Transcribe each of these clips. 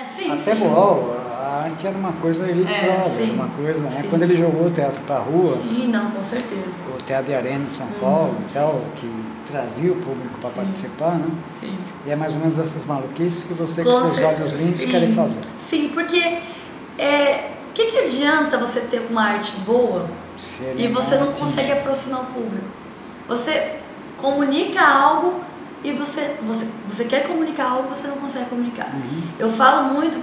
Sim, Até sim. Boal, a arte era uma coisa elitizada, uma coisa, né? Quando ele jogou o teatro para a rua, sim, não, com certeza. o Teatro de Arena em São Paulo e tal, que trazia o público para participar, né? Sim. E é mais ou menos essas maluquices que você, com Com seus olhos lindos, querem fazer. Sim, porque o que adianta você ter uma arte boa e você não consegue aproximar o público? Você comunica algo e você quer comunicar algo e você não consegue comunicar. Eu falo muito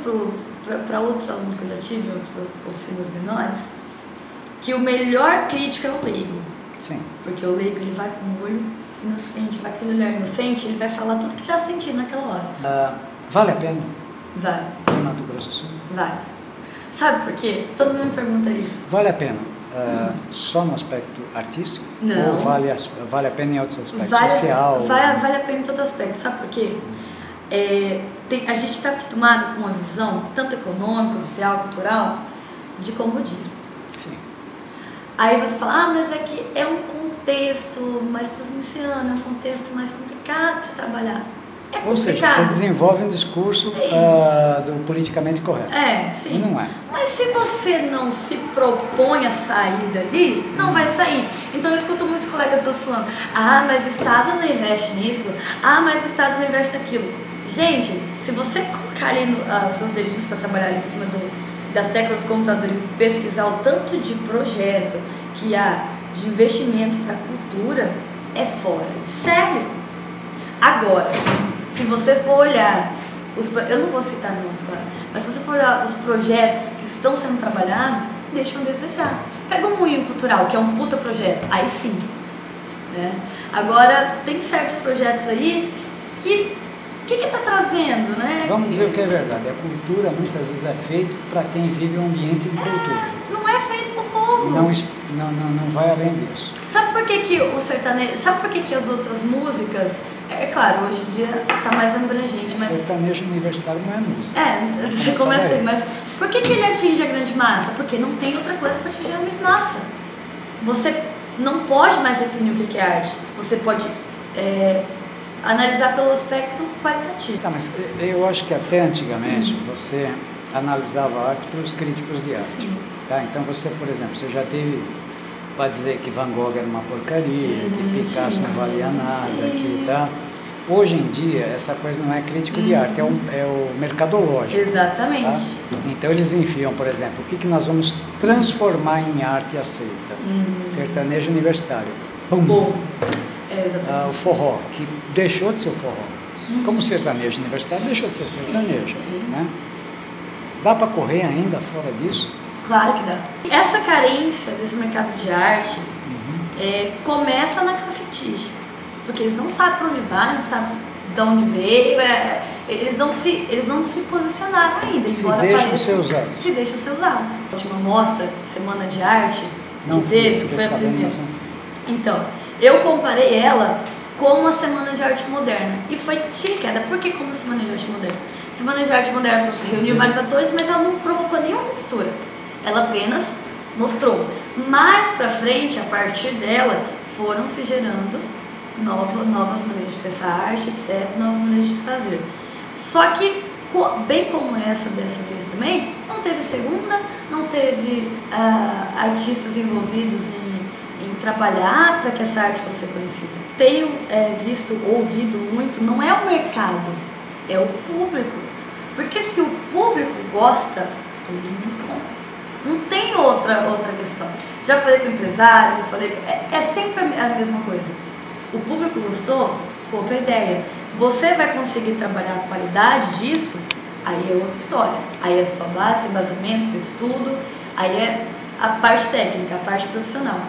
para outros alunos que eu já tive, outras oficinas menores, que o melhor crítico é o leigo. Sim. Porque o leigo, ele vai com o olho inocente, vai com aquele olhar inocente, ele vai falar tudo que está sentindo naquela hora. Vale a pena? Vale. Em Mato Grosso do Sul? Vale. Sabe por quê? Todo mundo me pergunta isso. Vale a pena só no aspecto artístico? Não. Ou vale a pena em outros aspectos? Social? Vale a pena em todo aspecto. Sabe por quê? A gente está acostumado com uma visão, tanto econômica, social, cultural, de comodismo. Sim. Aí você fala, mas é que é um contexto mais provinciano, é um contexto mais complicado de se trabalhar. É complicado. Ou seja, você desenvolve um discurso do politicamente correto. Sim. E não é. Mas se você não se propõe a sair dali, não vai sair. Então eu escuto muitos colegas meus falando, mas o Estado não investe nisso, mas o Estado não investe naquilo. Gente, se você colocar ali seus dedinhos para trabalhar ali em cima das teclas do computador e pesquisar o tanto de projeto que há de investimento para a cultura, é fora de sério. Agora, se você for olhar, eu não vou citar nomes, claro, mas se você for olhar os projetos que estão sendo trabalhados, deixam a desejar. Pega o Moinho Cultural, que é um puta projeto, aí sim. Né? Agora, tem certos projetos aí que está trazendo, né? Vamos dizer o que é verdade. A cultura muitas vezes é feita para quem vive um ambiente de cultura. Não é feito para o povo. Não vai além disso. Sabe por que o sertanejo, sabe por que as outras músicas, claro, hoje em dia está mais abrangente, mas... Sertanejo universitário não é música. Você começa aí, mas por que ele atinge a grande massa? Porque não tem outra coisa para atingir a grande massa. Você não pode mais definir o que é arte. Você pode analisar pelo aspecto qualitativo. Mas eu acho que até antigamente você analisava a arte pelos críticos de arte. Sim. Tá? Então você, por exemplo, você já teve para dizer que Van Gogh era uma porcaria, que Picasso não valia nada, tá? Hoje em dia essa coisa não é crítico de arte, é o mercadológico. Exatamente. Tá? Então eles enfiam, por exemplo, o que nós vamos transformar em arte aceita? Sertanejo universitário. Bum. O forró, que deixou de ser o forró. Como sertanejo universitário, deixou de ser sertanejo. Né? Dá para correr ainda fora disso? Claro que dá. Essa carência desse mercado de arte começa na classe porque eles não sabem para onde vai, não sabem de onde veio, eles não se posicionaram ainda. Se deixam ser usados. Se deixam ser usados. A última mostra, Semana de Arte, que foi a primeira. Então, eu comparei ela com uma Semana de Arte Moderna. E foi tiro e queda. Por que como Semana de Arte Moderna? Semana de Arte Moderna reuniu vários atores, mas ela não provocou nenhuma ruptura. Ela apenas mostrou. Mais pra frente, a partir dela, foram se gerando novas maneiras de pensar arte, etc., novas maneiras de se fazer. Só que, bem como essa dessa vez também, não teve segunda, não teve artistas envolvidos em trabalhar para que essa arte fosse conhecida. Tenho ouvido muito, não é o mercado, é o público. Porque se o público gosta, todo mundo compra. Não tem outra questão. Já falei com o empresário, é sempre a mesma coisa. O público gostou, compra a ideia. Você vai conseguir trabalhar a qualidade disso, aí é outra história. Aí é sua base, embasamento, seu estudo, aí é a parte técnica, a parte profissional.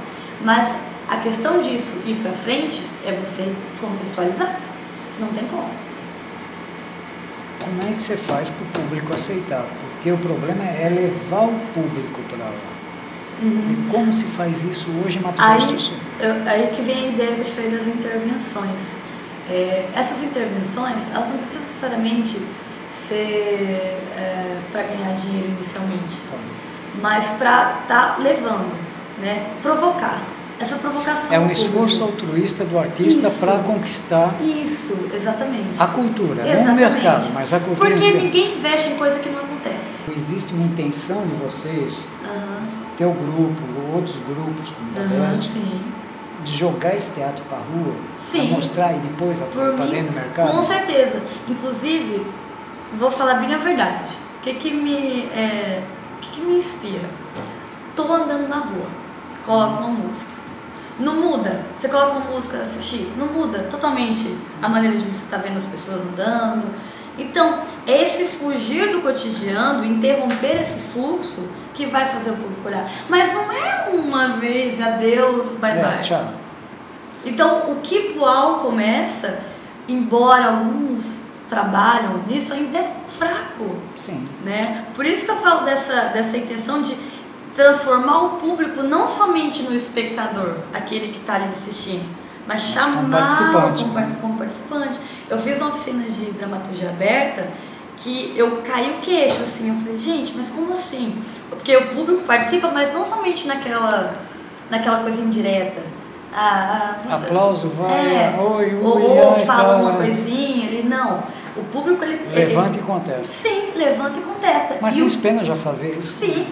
Mas a questão disso ir para frente é você contextualizar. Não tem como. Como é que você faz para o público aceitar? Porque o problema é levar o público para lá. E como se faz isso hoje em Mato Grosso do Sul? Aí que vem a ideia que eu te falei das intervenções. Essas intervenções, elas não precisam necessariamente ser para ganhar dinheiro inicialmente, mas para estar levando, né? Provocar. essa provocação. É um esforço altruísta do artista para conquistar. Isso, exatamente. A cultura, não o mercado, mas a cultura. Porque ninguém investe em coisa que não acontece. Existe uma intenção de vocês, teu grupo, outros grupos, como de jogar esse teatro para a rua, para mostrar e depois para dentro do mercado? Com certeza. Inclusive, vou falar bem a verdade. O que me inspira? Tô andando na rua, coloco uma música. Não muda. Você coloca uma música, assistir, não muda totalmente a maneira de você estar vendo as pessoas andando. Então, é esse fugir do cotidiano, interromper esse fluxo que vai fazer o público olhar. Mas não é uma vez, adeus, bye bye. Tchau. Então, o que Poal começa, embora alguns trabalham nisso, ainda é fraco. Sim. Né? Por isso que eu falo dessa intenção de transformar o público não somente no espectador, aquele que está ali assistindo, mas chamar como participante. Eu fiz uma oficina de dramaturgia aberta que eu caí o queixo, assim, eu falei, gente, mas como assim? Porque o público participa, mas não somente naquela coisa indireta. Aplauso, vai, ou fala uma coisinha, ele não. O público, levanta e contesta. Sim, levanta e contesta. Martins Pena já fazia isso? Sim,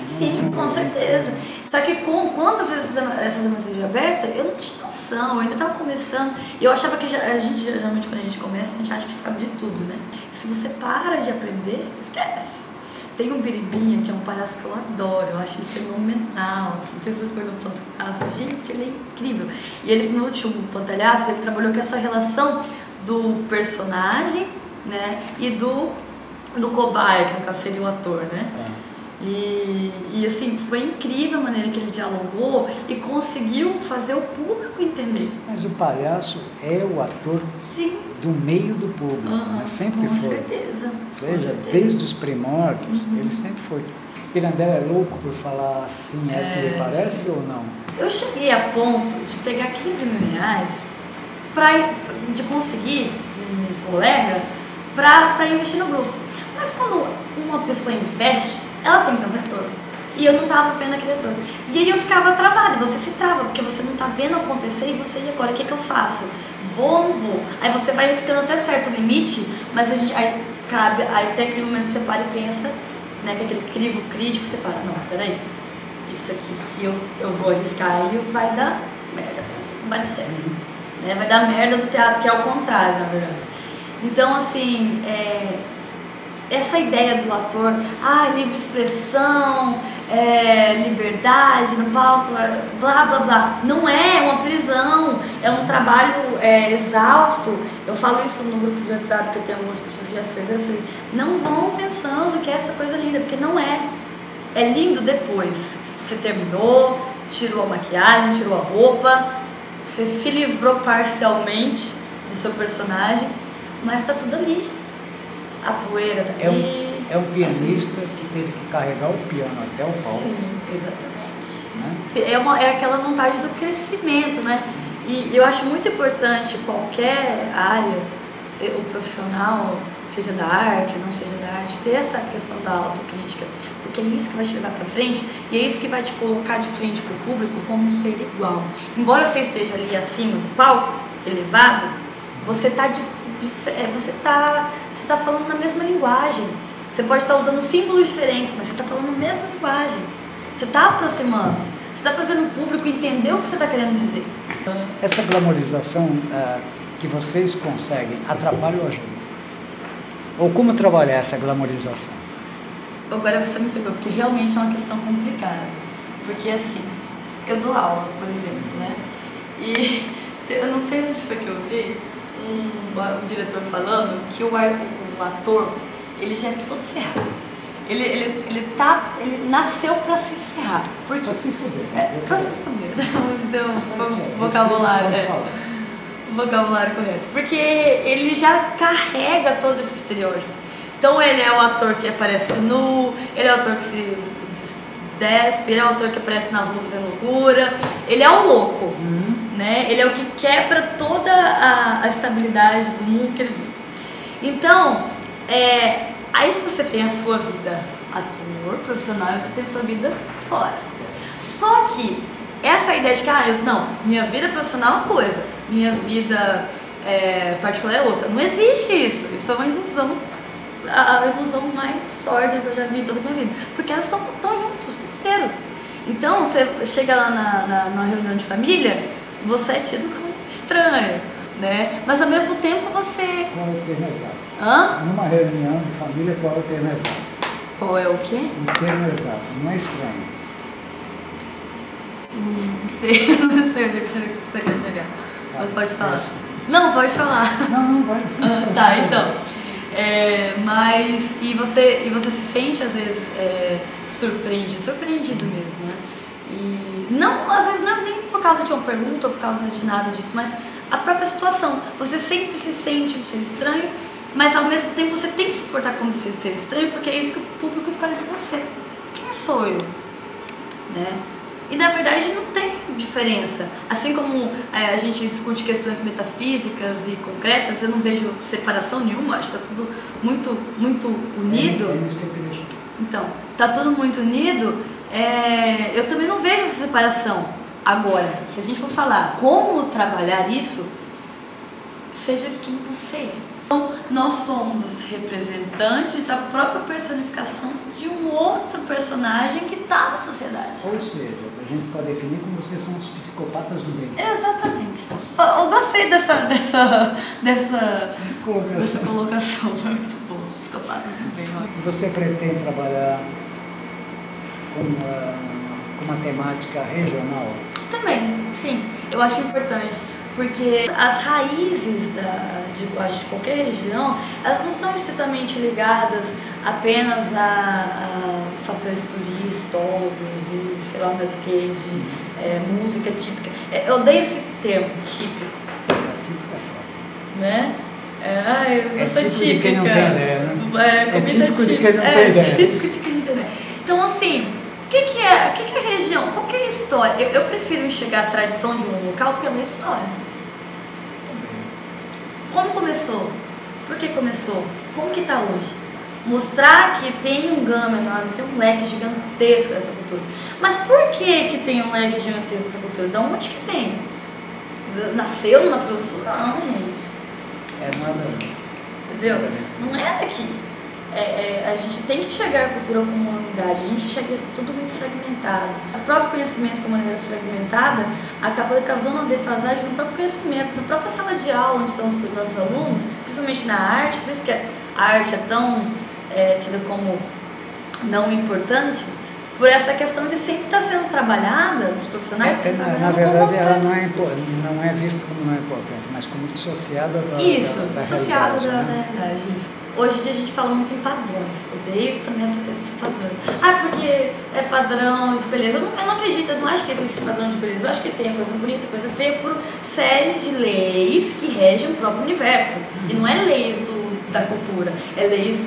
com certeza. Só que quando eu fiz essa dramaturgia aberta, eu não tinha noção, eu ainda estava começando. E eu achava que a gente, geralmente, quando a gente começa, a gente acha que sabe de tudo, né? E se você para de aprender, esquece. Tem um Biribinha, que é um palhaço que eu adoro, eu acho ele fenomenal. Não sei se você foi no Pantalhaço, gente, ele é incrível. E ele, no último Pantalhaço, ele trabalhou com essa relação do personagem, né, e do cobaia, que no caso seria o ator, né? E assim, foi incrível a maneira que ele dialogou e conseguiu fazer o público entender. Mas o palhaço é o ator do meio do público, né? Sempre com foi. Certeza. Desde os primórdios, ele sempre foi. Pirandello é louco por falar assim, se lhe parece ou não? Eu cheguei a ponto de pegar 15 mil reais de conseguir um colega para investir no grupo. Mas quando uma pessoa investe, ela tem que ter um retorno. E eu não estava vendo aquele retorno. E aí eu ficava travada, você se trava, porque você não está vendo acontecer e você, e agora, o que eu faço? Vou ou não vou? Aí você vai riscando até certo limite, mas aí tem aquele momento que você para e pensa, né, que aquele crivo crítico, você para, não, peraí, isso aqui, se eu vou arriscar aí, vai dar merda, não vai dar certo. Né? Vai dar merda do teatro, que é o contrário, na verdade. Então, assim, essa ideia do ator, livre expressão, liberdade no palco, blá, blá, blá, não é uma prisão, é um trabalho exausto. Eu falo isso no grupo de WhatsApp, que eu tenho algumas pessoas que já escreveram, eu falei, não vão pensando que é essa coisa linda, porque não é. É lindo depois. Você terminou, tirou a maquiagem, tirou a roupa, você se livrou parcialmente do seu personagem, mas tá tudo ali. A poeira tá ali. É um pianista que teve que carregar o piano até o palco. Sim, exatamente. Né? É aquela vontade do crescimento, né? E eu acho muito importante qualquer área, o profissional, seja da arte, não seja da arte, ter essa questão da autocrítica, porque é isso que vai te levar para frente e é isso que vai te colocar de frente para o público como um ser igual. Embora você esteja ali acima do palco, elevado, você está falando na mesma linguagem. Você pode estar usando símbolos diferentes, mas você está falando a mesma linguagem. Você está aproximando, você está fazendo o público entender o que você está querendo dizer. Essa glamorização que vocês conseguem atrapalha ou ajuda? Ou como trabalhar essa glamorização? Agora você me pegou, porque realmente é uma questão complicada. Porque assim, eu dou aula, por exemplo, né? E eu não sei onde foi que eu vi um diretor falando que o ator, ele já é todo ferrado. Ele nasceu pra se ferrar. Pra se fuder. Pra se fuder. Vamos dizer um vocabulário. O vocabulário correto. Porque ele já carrega todo esse estereótipo. Então ele é o ator que aparece nu, ele é o ator que se despe, ele é o ator que aparece na rua fazendo loucura, ele é o louco, né? Ele é o que quebra toda a estabilidade do mundo que ele vive. Então, aí você tem a sua vida ator, profissional, você tem a sua vida fora. Só que essa ideia de que, não, minha vida profissional é uma coisa, minha vida particular é outra. Não existe isso. Isso é uma ilusão. A ilusão mais sórdida que eu já vi em toda a minha vida. Porque elas estão juntos o tempo inteiro. Então, você chega lá na reunião de família, você é tido como estranho, né? Mas ao mesmo tempo você... Qual é o termo exato? Hã? Numa reunião de família, qual é o termo exato? Qual é o quê? O termo exato, não é estranho. Não sei onde é que você quer chegar. Mas pode falar. Não, pode falar. Não, vai. Tá, então. Mas, e você se sente às vezes surpreendido mesmo, né? E não, às vezes não é nem por causa de uma pergunta ou por causa de nada disso, mas a própria situação. Você sempre se sente um ser estranho, mas ao mesmo tempo você tem que se portar como ser estranho, porque é isso que o público espera de você. Quem sou eu? Né? E na verdade não tem diferença. Assim como a gente discute questões metafísicas e concretas, eu não vejo separação nenhuma, acho que está tudo muito unido. Então, está tudo muito unido, eu também não vejo essa separação. Agora, se a gente for falar como trabalhar isso, seja quem você é. Então, nós somos representantes da própria personificação de um outro personagem que está na sociedade. Ou seja, a gente pode definir como vocês são os psicopatas do bem. Exatamente. Eu gostei dessa colocação, foi muito bom. Psicopatas do bem. Você pretende trabalhar com uma temática regional? Também, sim. Eu acho importante. Porque as raízes de qualquer região, elas não estão estritamente ligadas apenas a fatores turísticos e sei lá mais o que, de música típica. Eu odeio esse termo, típico. Típico é foda. Né? Eu sou típica. De quem não tem ideia, né? É típico de quem não tem ideia. Típico de quem não tem ideia. Então, assim, o que é região? Qual que é a história? Eu prefiro enxergar a tradição de um local pela história. Como começou? Por que começou? Como que está hoje? Mostrar que tem um gama enorme, tem um leque gigantesco dessa cultura. Mas por que tem um leque gigantesco dessa cultura? De onde que vem? Nasceu no Mato Grosso do Sul? Não, gente. Nada. Entendeu? Não é daqui. A gente tem que enxergar a cultura como uma unidade, a gente enxerga tudo muito fragmentado. O próprio conhecimento de uma maneira fragmentada acaba causando uma defasagem no próprio conhecimento, na própria sala de aula onde estão os nossos alunos, principalmente na arte, por isso que a arte é tão tida como não importante, por essa questão de sempre estar sendo trabalhada, dos profissionais que estão na verdade, ela não é vista como não importante, mas como dissociada da dissociada da né? realidade. Hoje em dia a gente fala muito em padrões, odeio também essa coisa de padrões. Porque é padrão de beleza. Eu não acredito, eu não acho que existe padrão de beleza. Eu acho que tem coisa bonita, coisa feia, por série de leis que regem o próprio universo. E não é leis da cultura, é leis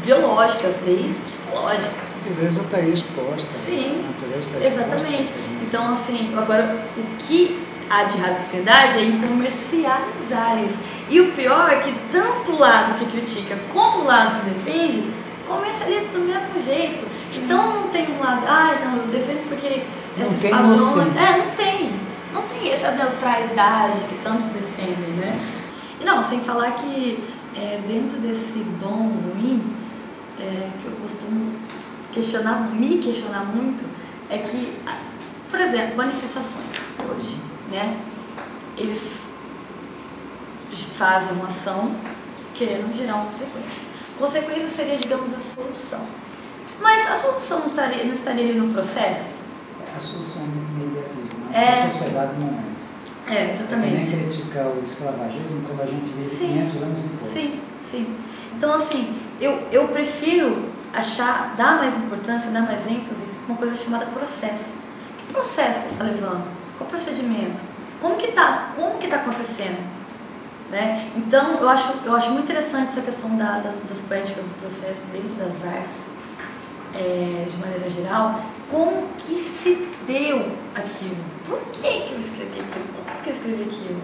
biológicas, leis psicológicas. A natureza está aí exposta. Sim, tá exatamente. Exposta. Então, assim, agora o que há de errado com a sociedade é comercializar isso. E o pior é que tanto o lado que critica como o lado que defende comercializa do mesmo jeito. Então não tem um lado, não, eu defendo porque esses padrões. Não tem essa neutralidade que tantos defendem, né? E não, sem falar que dentro desse bom ou ruim, que eu costumo me questionar muito, é que, por exemplo, manifestações hoje, né? Eles fazem uma ação querendo gerar uma consequência. Consequência seria, digamos, a solução. Mas a solução não estaria ali no processo? A solução é muito imediatista, né? A sociedade no momento. Exatamente. Também criticar o escravagismo quando a gente vive 500 anos depois. Sim. Então, assim, eu prefiro dar mais importância, dar mais ênfase uma coisa chamada processo. Que processo que você está levando? Qual procedimento? Como que tá acontecendo? Né? Então, eu acho muito interessante essa questão das práticas do processo dentro das artes, de maneira geral. Como que se deu aquilo? Por que eu escrevi aquilo? Como que eu escrevi aquilo?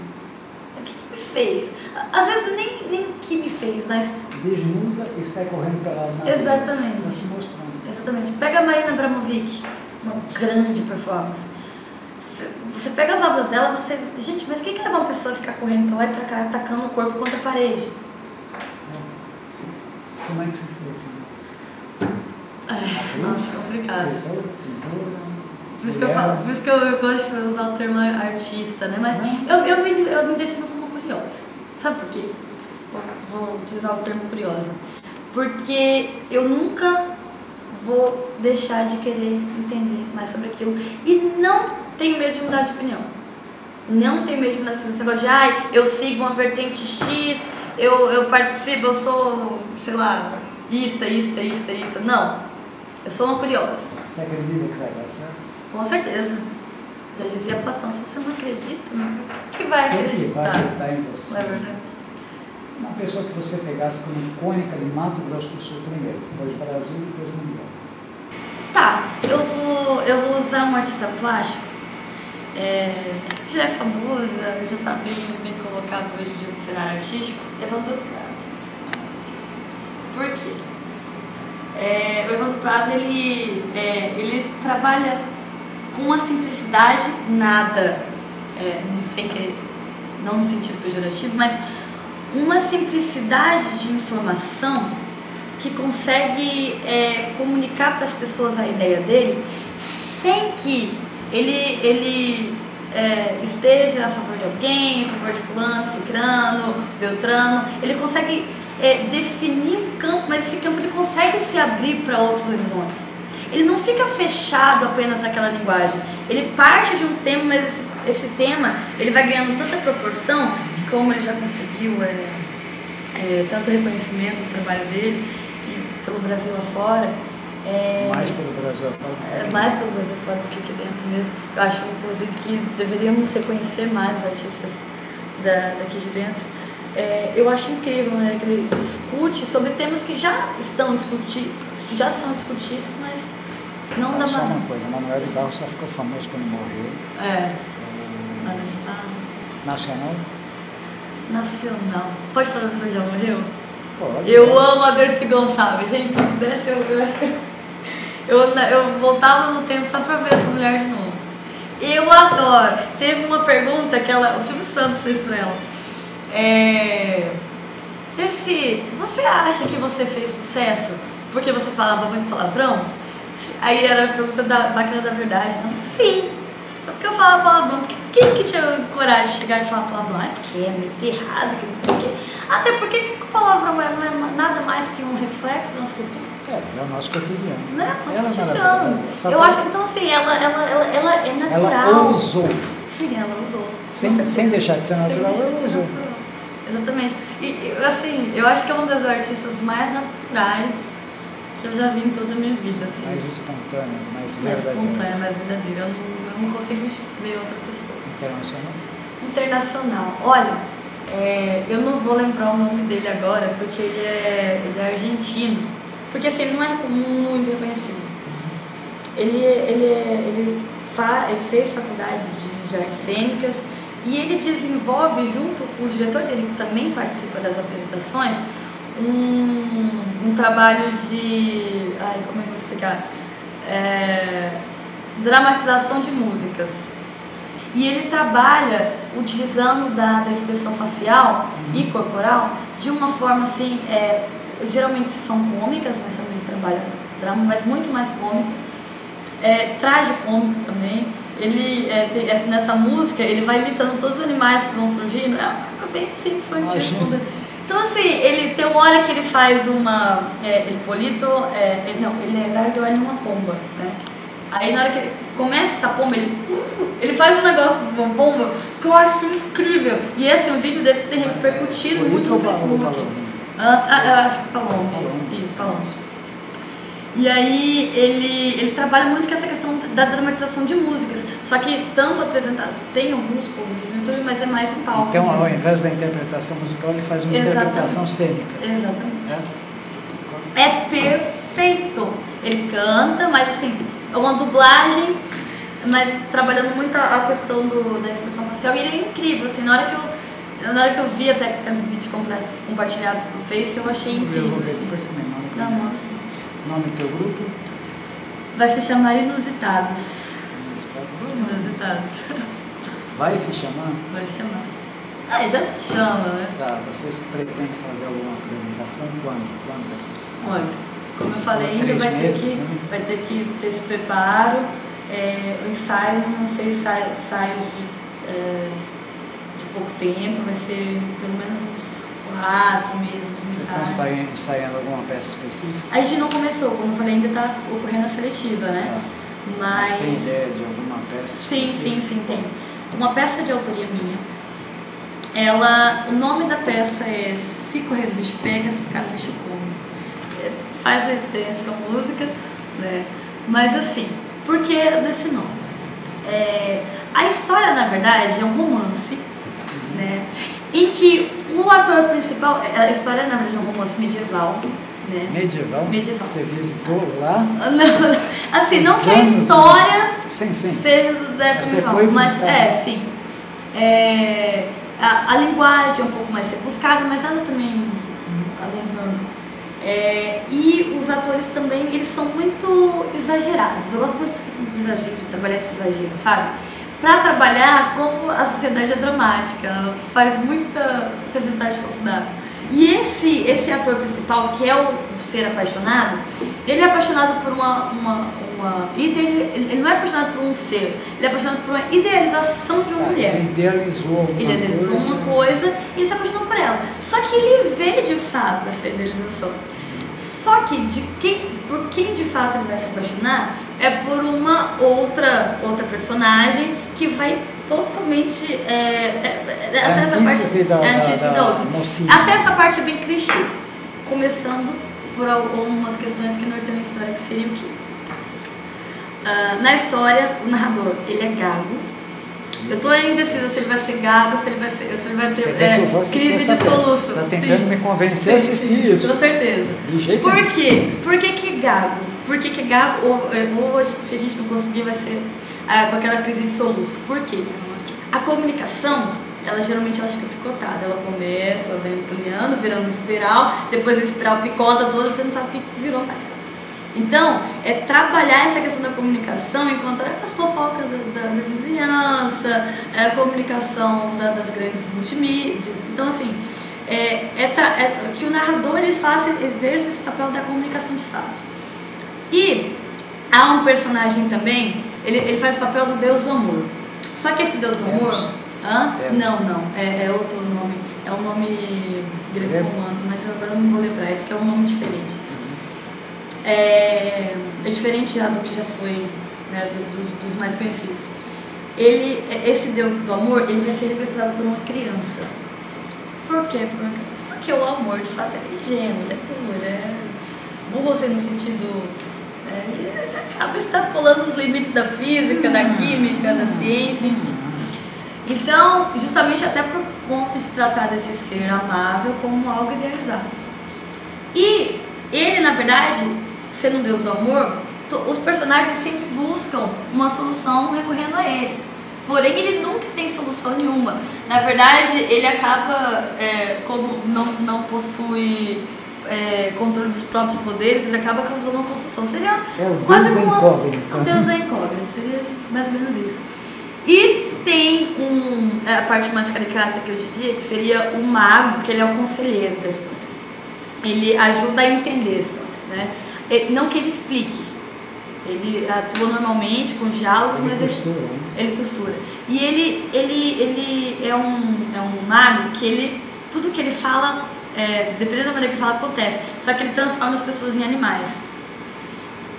O que me fez? Às vezes nem o que me fez, mas... Desnuda e sai correndo para lá. Exatamente. Se mostrando. Exatamente. Pega a Marina Abramovic, uma grande performance. Você pega as obras dela, você... Gente, mas quem que leva uma pessoa a ficar correndo pra lá e pra cá, atacando o corpo contra a parede? Como é que você se define? Nossa, complicado. Por isso que eu falo, por isso que eu gosto de usar o termo artista, né? Mas eu me defino como curiosa. Sabe por quê? Vou utilizar o termo curiosa. Porque eu nunca vou deixar de querer entender mais sobre aquilo. E não tenho medo de mudar de opinião. Não tenho medo de mudar de opinião. Esse negócio de, eu sigo uma vertente X, eu participo, eu sou, sei lá, isto. Não. Eu sou uma curiosa. Você acredita que vai dar certo? Com certeza. Já dizia Platão, se você não acredita, o que vai acreditar? Vai acreditar em você. Não é verdade? Uma pessoa que você pegasse como icônica de Mato Grosso do Sul primeiro, depois Brasil e depois Mundial. Tá, eu vou usar um artista plástico, que já é famosa, já está bem colocado hoje em dia no cenário artístico, Evandro Prado. Por quê? O Evandro Prado, ele trabalha com uma simplicidade nada, sem querer, não no sentido pejorativo, mas uma simplicidade de informação que consegue comunicar para as pessoas a ideia dele sem que ele esteja a favor de alguém, a favor de fulano, cicrano, beltrano. Ele consegue definir um campo, mas esse campo ele consegue se abrir para outros horizontes. Ele não fica fechado apenas naquela linguagem. Ele parte de um tema, mas esse tema ele vai ganhando tanta proporção que, como ele já conseguiu tanto reconhecimento do trabalho dele e pelo Brasil afora, mais pelo Brasil afora? Mais pelo Brasil afora do que aqui dentro mesmo. Eu acho, inclusive, que deveríamos reconhecer mais os artistas daqui de dentro. Eu acho incrível, né, que ele discute sobre temas que já são discutidos, mas não da maneira. Só uma coisa, Manuel de Barros só ficou famoso quando morreu. Nacional? Nacional. Pode falar que você já morreu? Pode. Eu amo a Dercy Gonçalves. Gente, se eu pudesse, eu acho que eu voltava no tempo só pra ver essa mulher de novo. Eu adoro. Teve uma pergunta que o Silvio Santos fez pra ela. Dercy, você acha que você fez sucesso porque você falava muito palavrão? Aí era a pergunta da máquina da verdade. Não? Sim. Porque eu falava palavrão. Porque quem que tinha coragem de chegar e falar palavrão? Porque é muito errado, que não sei o quê. Até porque que o palavrão não é nada mais que um reflexo da nossa cultura. É o nosso cotidiano. Né? Nosso cotidiano. Eu acho, então assim, ela é natural. Ela usou. Sim, ela usou. Sem deixar de ser natural, ela usou. Exatamente. E assim, eu acho que é uma das artistas mais naturais que eu já vi em toda a minha vida. Assim. Mais espontâneas, mais verdadeiras. Mais espontânea, mais verdadeira. Eu não consigo ver outra pessoa. Internacional? Internacional. Olha, eu não vou lembrar o nome dele agora, porque ele é argentino. Porque assim, ele não é muito reconhecido. Ele fez faculdades de artes cênicas e ele desenvolve, junto com o diretor dele, que também participa das apresentações, um trabalho de... como é que eu vou explicar? Dramatização de músicas. E ele trabalha utilizando da expressão facial e corporal de uma forma assim, geralmente são cômicas, mas também ele trabalha drama, mas muito mais cômico, tragicômico também. Ele nessa música ele vai imitando todos os animais que vão surgindo, é uma coisa bem assim, infantil. Então assim, ele tem uma hora que ele faz uma Hipólito, ele é Dardo uma pomba, né? Aí na hora que começa essa pomba, ele faz um negócio de uma pomba que eu acho incrível. E esse um vídeo deve ter repercutido muito no Facebook. Eu acho que Paloma, isso, Paloma. E aí ele trabalha muito com essa questão da dramatização de músicas. Só que tanto apresentado, tem alguns públicos no YouTube, mas é mais em palco. Então, ao invés da interpretação musical, ele faz uma interpretação cênica. Exatamente. É perfeito. Ele canta, mas assim, é uma dublagem, mas trabalhando muito a questão da expressão facial. E ele é incrível, assim, na hora que eu vi até aqueles vídeos compartilhados pro Face, eu achei incrível. Eu vou ver assim. depois também, Sim. O nome do teu grupo? Vai se chamar Inusitados. Inusitados. resultados. Vai se chamar? Vai se chamar. Ah, já se chama, né? Tá, vocês pretendem fazer alguma apresentação? Quando vai ser? Olha, como eu falei, ainda vai ter que ter esse preparo. O ensaio, não sei, ensaios de pouco tempo, vai ser pelo menos uns 4 meses de ensaio. Vocês estão ensaiando alguma peça específica? A gente não começou, como eu falei, ainda está ocorrendo a seletiva, né? Mas tem ideia de alguma peça específica? Sim, tem. Uma peça de autoria minha. O nome da peça é Se Correr do Bicho Pega, Se Ficar no Bicho Come. Faz a diferença com a música, né? Mas assim, por que desse nome? A história, na verdade, é um romance, né? Em que o ator principal, a história, na verdade, é um romance medieval, né? Medieval? Você visitou lá? Não, assim, não que a história seja do época medieval, mas sim. A linguagem é um pouco mais rebuscada, mas ela também e os atores também, eles são muito exagerados. Eu gosto muito dessa questão dos exageros, de trabalhar esse exagero, sabe? Pra trabalhar como a sociedade é dramática, faz muita visibilidade faculdade. E esse ator principal, que é o ser apaixonado, ele é apaixonado por ele não é apaixonado por um ser, ele é apaixonado por uma idealização de uma mulher. Ele idealizou uma coisa e ele se apaixonou por ela. Só que ele vê de fato essa idealização. Só que por quem de fato ele vai se apaixonar é por uma outra personagem que vai totalmente até essa parte a antítese da outra. Até essa parte é bem clichê, começando por algumas questões que norteiam a história, que seria o quê? Na história, o narrador, ele é gago. Eu tô indecisa se ele vai ser gago, se ele vai ter crise de soluço. Você tá tentando me convencer a assistir isso. Com certeza. Por quê? Por que gago? Por que gago? Ou se a gente não conseguir, vai ser com aquela crise de soluço. Por quê? A comunicação, ela geralmente fica picotada. Ela começa, ela vem ampliando, virando uma espiral, depois a espiral picota toda, você não sabe o que virou mais. Então, é trabalhar essa questão da comunicação enquanto as fofocas da vizinhança, a comunicação das grandes multimídias. Então, assim, que o narrador exerça esse papel da comunicação de fato. E há um personagem também, ele faz o papel do Deus do Amor. Só que esse Deus do Amor... Não, é outro nome. É um nome greco-romano, mas agora eu não vou lembrar, porque é um nome diferente. É diferente do que já foi, né, dos mais conhecidos. Esse Deus do amor, ele vai ser representado por uma criança. Por quê? Porque o amor, de fato, é ingênuo, é puro, é burro no sentido... ele acaba extrapolando os limites da física, da química, da ciência, enfim. Então, justamente até por conta de tratar desse ser amável como algo idealizado. E ele, na verdade, sendo um Deus do amor, os personagens sempre buscam uma solução recorrendo a ele. Porém, ele nunca tem solução nenhuma. Na verdade, ele acaba, como não possui controle dos próprios poderes, ele acaba causando uma confusão. Seria quase como um Deus da incógnita, seria mais ou menos isso. E tem a parte mais caricata que eu diria, que seria o mago, que ele é o conselheiro da história. Ele ajuda a entender a história, né? Não que ele explique, ele atua normalmente com os diálogos, mas ele costura. E ele é um mago que tudo que ele fala, dependendo da maneira que ele fala, acontece. Só que ele transforma as pessoas em animais.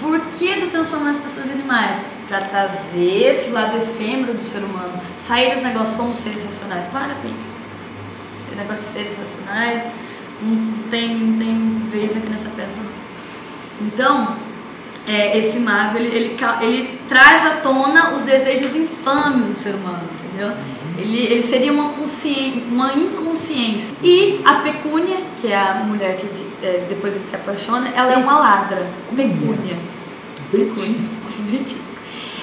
Por que ele transforma as pessoas em animais? Para trazer esse lado efêmero do ser humano, sair desse negócio, somos seres racionais. Para com isso. Esse negócio de seres racionais não tem vez aqui nessa peça, não. Então, esse mago, ele traz à tona os desejos infames do ser humano, entendeu? Ele seria uma inconsciência. E a Pecúnia, que é a mulher que depois ele se apaixona, ela é uma ladra. Pecúnia.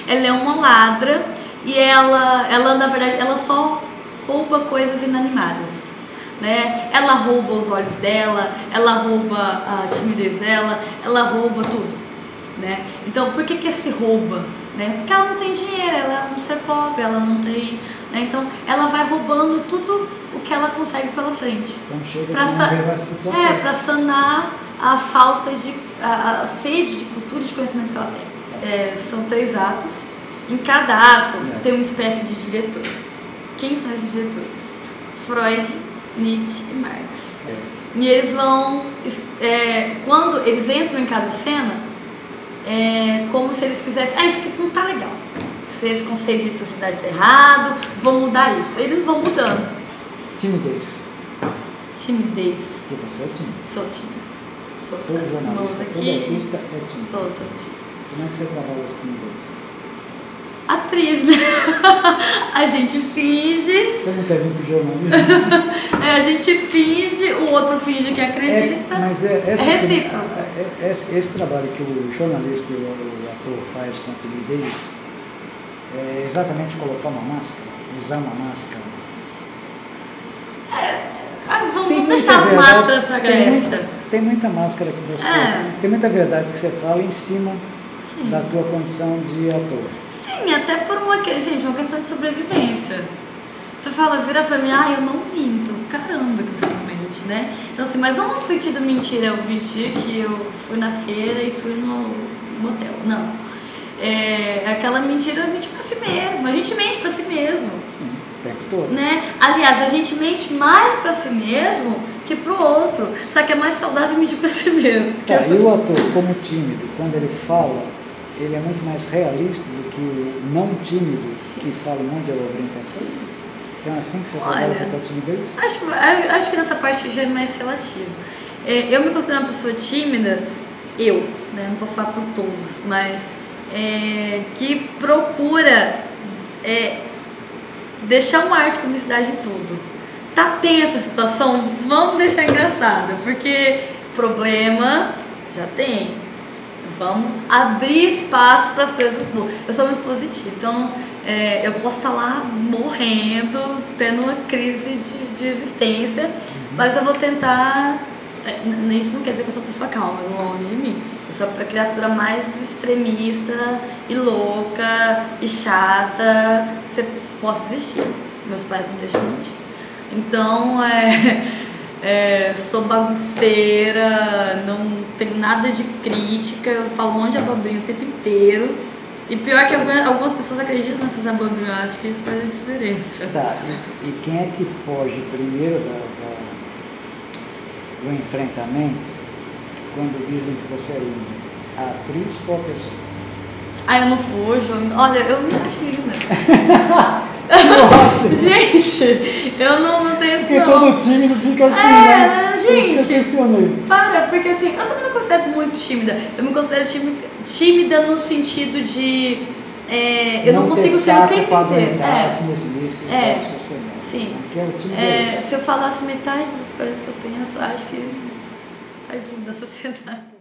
Ela é uma ladra e ela na verdade, ela só rouba coisas inanimadas. Né? Ela rouba os olhos dela, ela rouba a timidez dela, ela rouba tudo, né? Então, por que esse rouba né? Porque ela não tem dinheiro, ela é um ser pobre, ela não tem... Né? Então, ela vai roubando tudo o que ela consegue pela frente. Então chega para sanar a falta de... a sede de cultura e de conhecimento que ela tem. São 3 atos. Em cada ato tem uma espécie de diretor. Quem são esses diretores? Freud, Nietzsche e Marx. E eles vão... quando eles entram em cada cena, como se eles quisessem... isso aqui não tá legal. Se esse conceito de sociedade está errado, vão mudar isso. Eles vão mudando. Timidez. Timidez. Porque você é tímido. Sou tímido. Sou todo jornalista, todo artista é tímido. Todo artista. Como é que você trabalha esse timidez? Atriz, né? A gente finge. Você não quer vir pro jornalismo? A gente finge, o outro finge que acredita. Mas é recíproco. Esse trabalho que o jornalista e o ator faz com a timidez é exatamente colocar uma máscara, usar uma máscara. Vamos deixar as máscaras pra Grécia. Tem muita máscara que você. Tem muita verdade que você fala em cima da tua condição de ator. Sim, até por uma questão de sobrevivência. Você fala, vira pra mim, eu não minto. Caramba, que você não mente, né? Então assim, mas não no sentido mentira, eu menti que eu fui na feira e fui no motel. Não. Aquela mentira, eu menti pra si mesmo. A gente mente pra si mesmo. Sim, o tempo todo. Né? Aliás, a gente mente mais pra si mesmo que pro outro. Só que é mais saudável mentir pra si mesmo. E o ator, como tímido, quando ele fala, ele é muito mais realista do que o não tímido que fala um monte de brincadeira. Então é assim que você trabalha com a timidez? Acho que nessa parte já é mais relativo. Eu me considero uma pessoa tímida, né? Não posso falar por todos, mas que procura deixar um ar de comicidade em tudo. Tá tensa a situação, vamos deixar engraçada, porque problema já tem. Vamos abrir espaço para as coisas boas. Eu sou muito positiva, então eu posso estar lá morrendo, tendo uma crise de existência, mas eu vou tentar. Isso não quer dizer que eu sou pessoa calma, longe de mim. Eu sou a criatura mais extremista e louca e chata que você possa existir. Meus pais não deixam mentir. Então, sou bagunceira, não tenho nada de crítica, eu falo um monte de abobrinha o tempo inteiro. E pior que algumas pessoas acreditam nessas abobrinhas, acho que isso faz a diferença. Tá, e quem é que foge primeiro do enfrentamento quando dizem que você é linda? A atriz ou a pessoa? Eu não fujo. Olha, eu me acho linda. Gente, eu não tenho isso. Porque todo tímido fica assim, né? Gente, porque assim, eu também não considero muito tímida. Eu me considero tímida no sentido de eu não consigo ser o tempo inteiro. Sim. Se eu falasse metade das coisas que eu penso, acho que tadinho da sociedade.